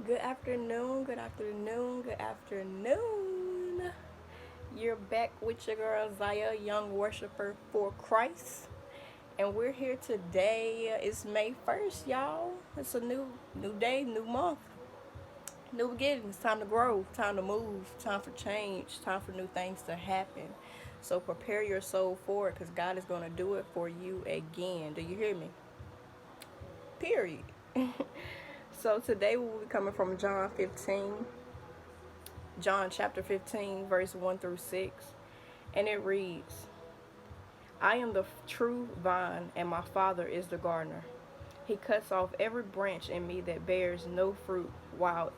Good afternoon, good afternoon, good afternoon. You're back with your girl Zaya, young worshiper for Christ. And we're here today. It's May 1st, y'all. It's a new day, new month, new beginnings. Time to grow, time to move, time for change, time for new things to happen. So prepare your soul for it because God is going to do it for you again. Do you hear me? Period. So today we'll be coming from John chapter 15, verse 1 through 6. And it reads, I am the true vine, and my Father is the gardener. He cuts off every branch in me that bears no fruit, while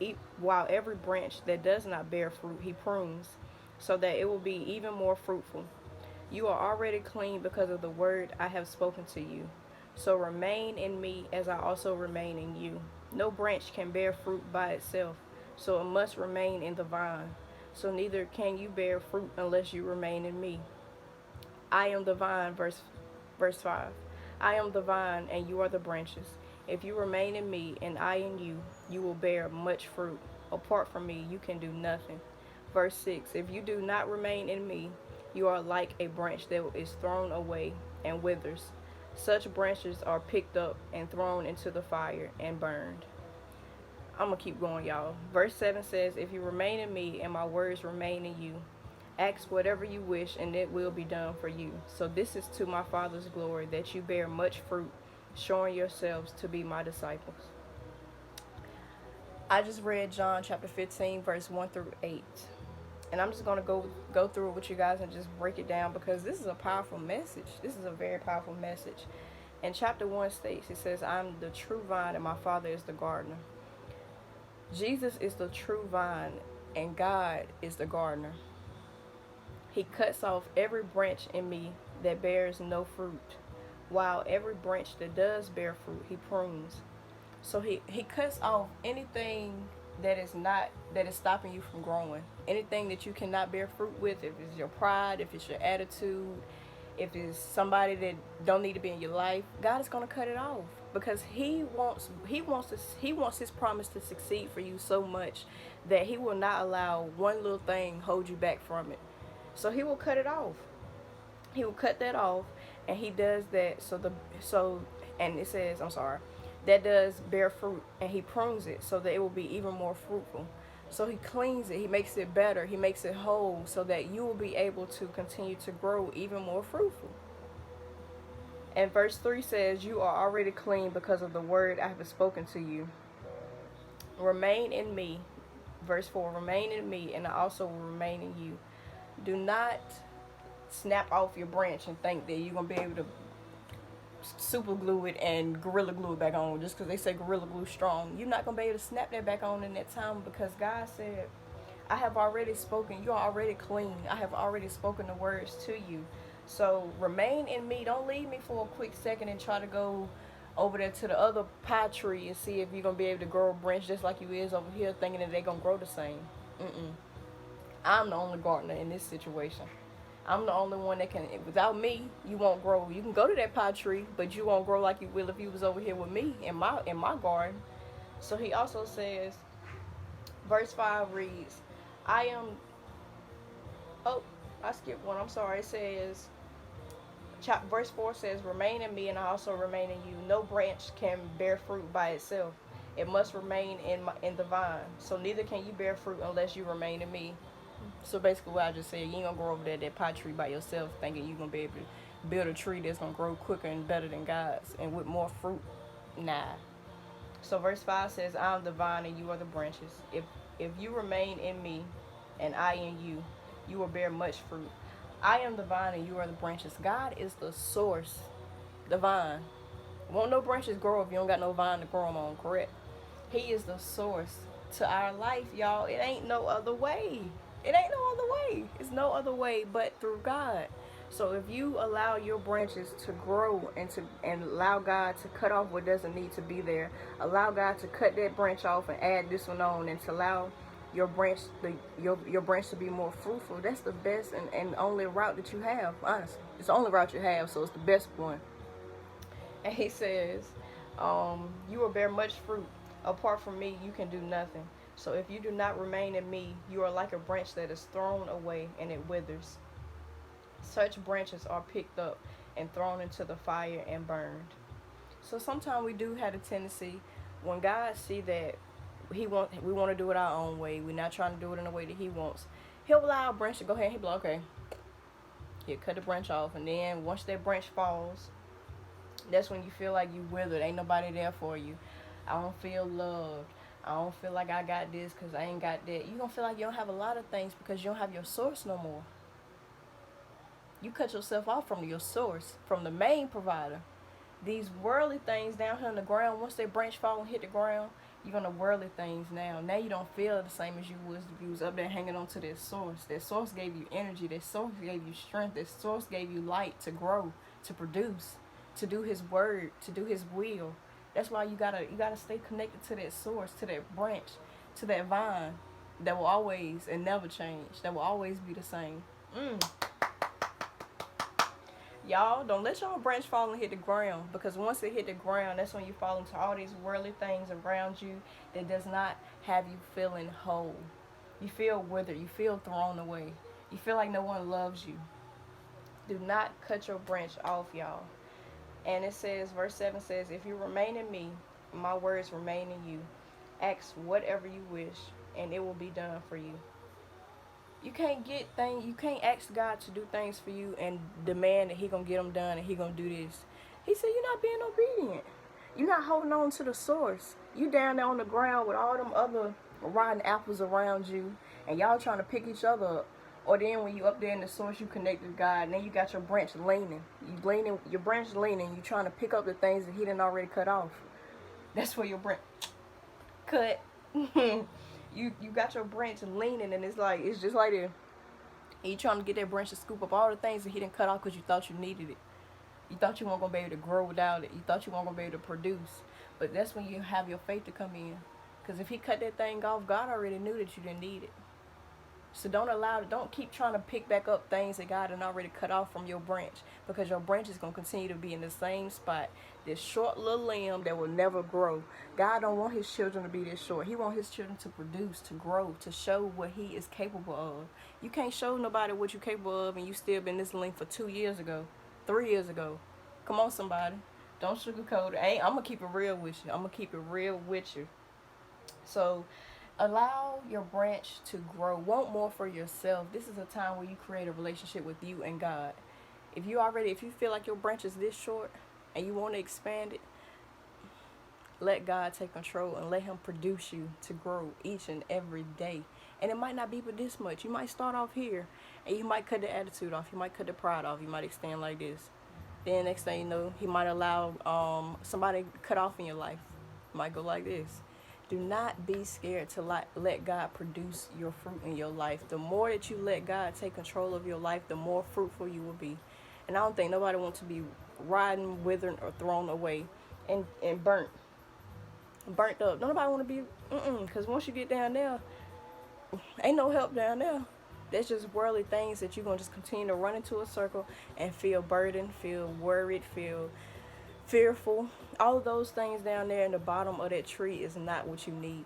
every branch that does not bear fruit he prunes, so that it will be even more fruitful. You are already clean because of the word I have spoken to you. So remain in me as I also remain in you. No branch can bear fruit by itself, so it must remain in the vine. So neither can you bear fruit unless you remain in me. I am the vine, verse 5. I am the vine, and you are the branches. If you remain in me, and I in you, you will bear much fruit. Apart from me, you can do nothing. Verse 6. If you do not remain in me, you are like a branch that is thrown away and withers. Such branches are picked up and thrown into the fire and burned. I'm going to keep going, y'all. Verse 7 says, If you remain in me and my words remain in you, ask whatever you wish and it will be done for you. So this is to my Father's glory, that you bear much fruit, showing yourselves to be my disciples. I just read John chapter 15, verse 1 through 8. And I'm just going to go through it with you guys and just break it down because this is a powerful message. This is a very powerful message. And chapter 1 states, it says, I'm the true vine and my Father is the gardener. Jesus is the true vine and God is the gardener. He cuts off every branch in me that bears no fruit, while every branch that does bear fruit, he prunes. So he cuts off anything that is stopping you from growing. Anything that you cannot bear fruit with, if it's your pride, if it's your attitude, if it's somebody that don't need to be in your life, God is gonna cut it off because he wants his promise to succeed for you so much that he will not allow one little thing hold you back from it. So he will cut it off. He will cut that off, and he does that and it says, I'm sorry, that does bear fruit, and he prunes it so that it will be even more fruitful. So he cleans it, he makes it better, he makes it whole so that you will be able to continue to grow even more fruitful. And verse 3 says, You are already clean because of the word I have spoken to you. Remain in me. Verse 4, remain in me, and I also will remain in you. Do not snap off your branch and think that you're going to be able to super glue it and gorilla glue it back on just because they say gorilla glue strong. You're not going to be able to snap that back on in that time because God said, I have already spoken. You are already clean. I have already spoken the words to you. So remain in me. Don't leave me for a quick second and try to go over there to the other pie tree and see if you're going to be able to grow a branch just like you is over here thinking that they're going to grow the same. I'm the only gardener in this situation. I'm the only one that can, without me, you won't grow. You can go to that pie tree, but you won't grow like you will if you was over here with me in my garden. So he also says, verse 5 reads, I skipped one, I'm sorry. It says, verse 4 says, remain in me and I also remain in you. No branch can bear fruit by itself. It must remain in the vine. So neither can you bear fruit unless you remain in me. So basically what I just said, you ain't gonna grow over there that pie tree by yourself thinking you're gonna be able to build a tree that's gonna grow quicker and better than God's and with more fruit. Nah. So verse 5 says, I am the vine and you are the branches. If you remain in me and I in you, you will bear much fruit. I am the vine and you are the branches. God is the source, the vine. Won't no branches grow if you don't got no vine to grow them on, correct? He is the source to our life, y'all. It ain't no other way. It ain't no other way. It's no other way but through God. So if you allow your branches to grow and allow God to cut off what doesn't need to be there, allow God to cut that branch off and add this one on, and to allow your branch to be more fruitful, that's the best and only route that you have, honestly. It's the only route you have, so it's the best one. And he says, you will bear much fruit. Apart from me, you can do nothing. So if you do not remain in me, you are like a branch that is thrown away and it withers. Such branches are picked up and thrown into the fire and burned. So sometimes we do have a tendency when God see that we want to do it our own way. We're not trying to do it in the way that He wants. He'll allow a branch to go ahead. He'll be like, okay, he'll cut the branch off, and then once that branch falls, that's when you feel like you withered. Ain't nobody there for you. I don't feel loved. I don't feel like I got this because I ain't got that. You don't feel like you don't have a lot of things because you don't have your source no more. You cut yourself off from your source, from the main provider. These worldly things down here on the ground, once that branch fall and hit the ground, you're gonna worldly things now. Now you don't feel the same as you was if you was up there hanging on to that source. That source gave you energy. That source gave you strength. That source gave you light to grow, to produce, to do His word, to do His will. That's why you gotta stay connected to that source, to that branch, to that vine that will always and never change. That will always be the same. Y'all, don't let your branch fall and hit the ground, because once it hit the ground, that's when you fall into all these worldly things around you that does not have you feeling whole. You feel withered. You feel thrown away. You feel like no one loves you. Do not cut your branch off, y'all. And it says, verse 7 says, if you remain in me, my words remain in you. Ask whatever you wish, and it will be done for you. You can't ask God to do things for you and demand that He gonna get them done and He gonna do this. He said you're not being obedient. You're not holding on to the source. You down there on the ground with all them other rotten apples around you, and y'all trying to pick each other up. Or then when you up there in the source, you connect with God, and then you got your branch leaning. Your branch leaning. You trying to pick up the things that He done already cut off. That's where your branch cut. You got your branch leaning, and it's just like this. And you trying to get that branch to scoop up all the things that He didn't cut off because you thought you needed it. You thought you weren't gonna be able to grow without it. You thought you weren't gonna be able to produce. But that's when you have your faith to come in. Because if He cut that thing off, God already knew that you didn't need it. So don't keep trying to pick back up things that God had already cut off from your branch, because your branch is going to continue to be in the same spot. This short little limb that will never grow. God don't want His children to be this short. He wants His children to produce, to grow, to show what He is capable of. You can't show nobody what you're capable of and you still been this length for 2 years ago, 3 years ago. Come on, somebody. Don't sugarcoat it. I'm going to keep it real with you. I'm going to keep it real with you. So allow your branch to grow. Want more for yourself. This is a time where you create a relationship with you and God. If you feel like your branch is this short and you want to expand it, let God take control and let Him produce you to grow each and every day. And it might not be but this much. You might start off here and you might cut the attitude off. You might cut the pride off. You might extend like this. Then next thing you know, He might allow somebody cut off in your life. It might go like this. Do not be scared to let God produce your fruit in your life. The more that you let God take control of your life, the more fruitful you will be. And I don't think nobody wants to be rotten, withered, or thrown away and burnt up. Nobody want to be, because once you get down there, ain't no help down there. That's just worldly things that you're going to just continue to run into a circle and feel burdened, feel worried, feel fearful. All of those things down there in the bottom of that tree is not what you need.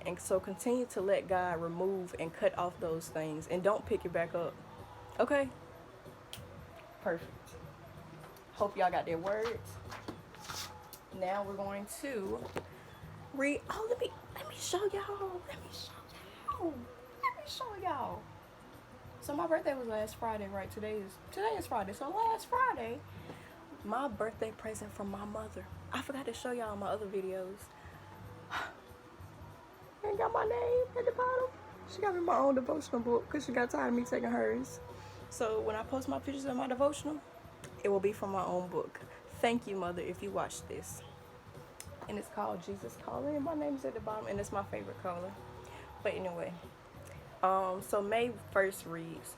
And so continue to let God remove and cut off those things, and don't pick it back up. Okay? Perfect. Hope y'all got their words. Now we're going to read. Oh, let me show y'all. Let me show y'all. So my birthday was last Friday, right? Today is Friday. So last Friday, my birthday present from my mother. I forgot to show y'all my other videos. Ain't got my name at the bottom. She got me my own devotional book because she got tired of me taking hers. So when I post my pictures of my devotional, it will be from my own book. Thank you, Mother, if you watch this. And it's called Jesus Calling, and my name's at the bottom, and it's my favorite color. But anyway, so May 1st reads,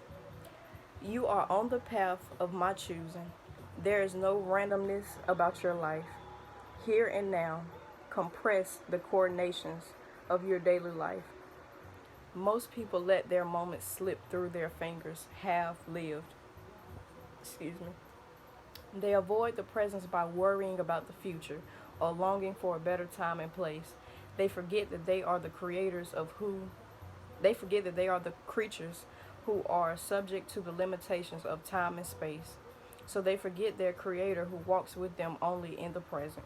you are on the path of my choosing. There is no randomness about your life. Here and now, compress the coordinations of your daily life. Most people let their moments slip through their fingers, half-lived. Excuse me. They avoid the presence by worrying about the future or longing for a better time and place. They forget that they are the creators of who, they forget that they are the creatures who are subject to the limitations of time and space. So they forget their creator who walks with them only in the present.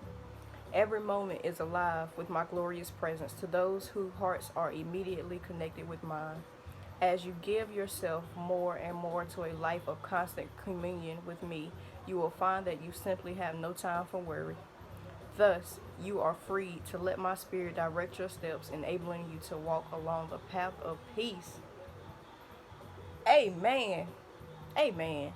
Every moment is alive with my glorious presence to those whose hearts are immediately connected with mine. As you give yourself more and more to a life of constant communion with me, you will find that you simply have no time for worry. Thus, you are free to let my spirit direct your steps, enabling you to walk along the path of peace. Amen. Amen.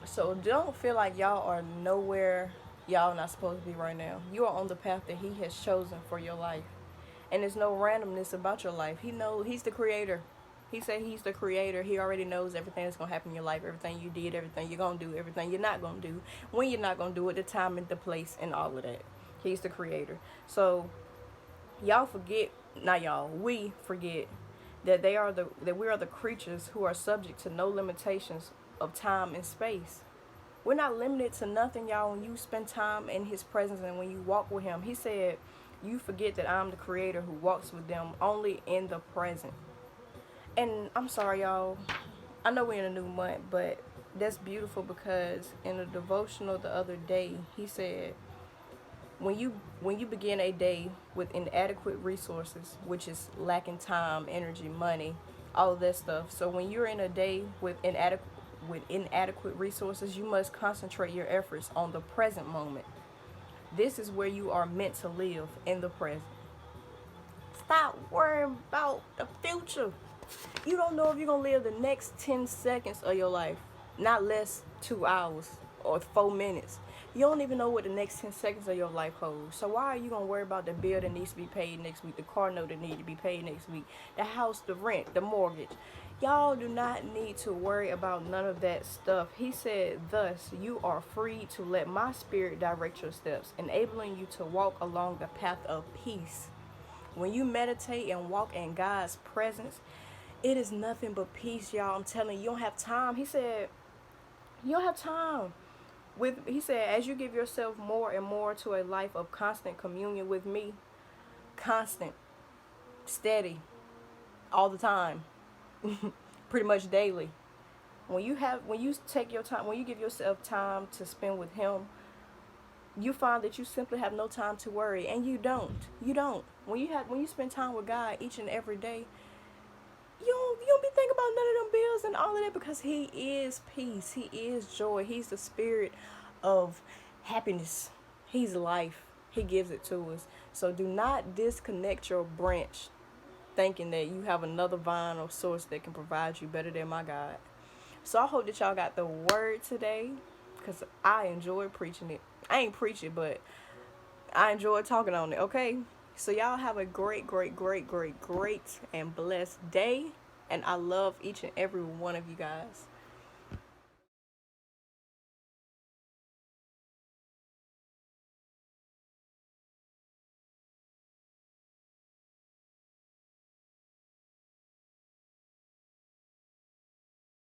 So don't feel like y'all are nowhere y'all not supposed to be right now. You are on the path that he has chosen for your life. And there's no randomness about your life. He's the creator. He said he's the creator. He already knows everything that's gonna happen in your life, everything you did, everything you're gonna do, everything you're not gonna do, when you're not gonna do it, the time and the place and all of that. He's the creator. So y'all forget, not y'all, we forget that we are the creatures who are subject to no limitations of time and space. We're not limited to nothing, y'all, when you spend time in his presence and when you walk with him. He said, you forget that I'm the creator who walks with them only in the present. And I'm sorry, y'all. I know we're in a new month, but that's beautiful because in a devotional the other day, he said, when you begin a day with inadequate resources, which is lacking time, energy, money, all of that stuff. So when you're in a day with inadequate resources, you must concentrate your efforts on the present moment. This is where you are meant to live, in the present. Stop worrying about the future. You don't know if you're going to live the next 10 seconds of your life, not less 2 hours or 4 minutes. You don't even know what the next 10 seconds of your life holds. So why are you going to worry about the bill that needs to be paid next week, the car note that needs to be paid next week, the house, the rent, the mortgage? Y'all do not need to worry about none of that stuff. He said, thus, you are free to let my spirit direct your steps, enabling you to walk along the path of peace. When you meditate and walk in God's presence, it is nothing but peace, y'all. I'm telling you, you don't have time. He said, you don't have time. He said, as you give yourself more and more to a life of constant communion with me, constant, steady, all the time, pretty much daily. When you take your time, when you give yourself time to spend with him, you find that you simply have no time to worry, and you don't. When you spend time with God each and every day, you don't be thinking about none of them bills and all of that, because he is peace. He is joy. He's the spirit of happiness. He's life. He gives it to us. So do not disconnect your branch thinking that you have another vine or source that can provide you better than my God. So I hope that y'all got the word today, because I enjoyed preaching it. I ain't preach it, but I enjoyed talking on it, okay? So y'all have a great and blessed day. And I love each and every one of you guys.